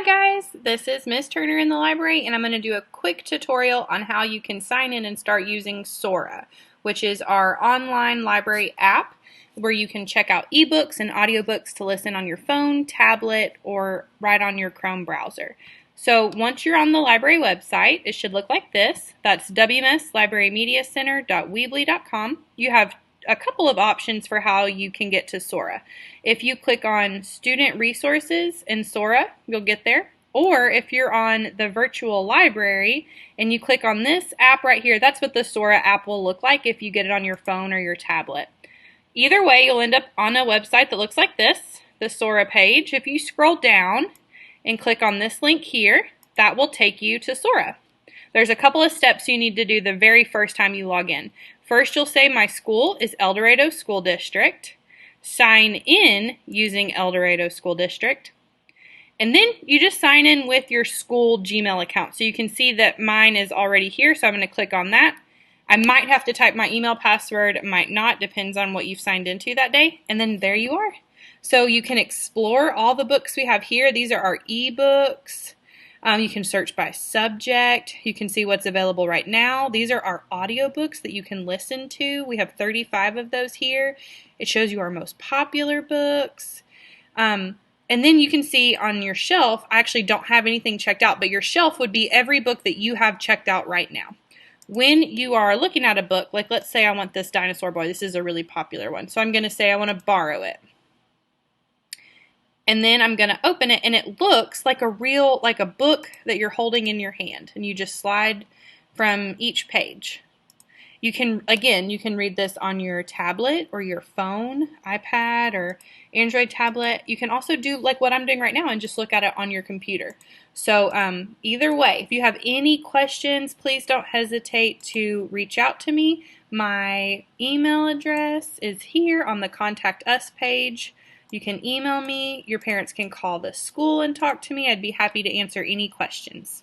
guys, this is Miss Turner in the library, and I'm going to do a quick tutorial on how you can sign in and start using SORA, which is our online library app where you can check out ebooks and audiobooks to listen on your phone, tablet, or right on your Chrome browser. So once you're on the library website, it should look like this. That's wmslibrarymediacenter.weebly.com. You have a couple of options for how you can get to SORA. If you click on Student Resources in SORA, you'll get there. Or if you're on the virtual library and you click on this app right here, that's what the SORA app will look like if you get it on your phone or your tablet. Either way, you'll end up on a website that looks like this, the SORA page. If you scroll down and click on this link here, that will take you to SORA. There's a couple of steps you need to do the very first time you log in. First, you'll say my school is El Dorado School District. Sign in using El Dorado School District. And then you just sign in with your school Gmail account. So you can see that mine is already here, so I'm going to click on that. I might have to type my email password, might not, depends on what you've signed into that day. And then there you are. So you can explore all the books we have here. These are our ebooks. You can search by subject. You can see what's available right now. These are our audiobooks that you can listen to. We have 35 of those here. It shows you our most popular books. And then you can see on your shelf, I actually don't have anything checked out, but your shelf would be every book that you have checked out right now. When you are looking at a book, like let's say I want this Dinosaur Boy. This is a really popular one. So I'm going to say I want to borrow it. And then I'm going to open it, and it looks like a book that you're holding in your hand, and you just slide from each page. You can read this on your tablet or your phone, iPad or Android tablet. You can also do like what I'm doing right now and just look at it on your computer. So either way, if you have any questions, please don't hesitate to reach out to me. My email address is here on the Contact Us page. You can email me. Your parents can call the school and talk to me. I'd be happy to answer any questions.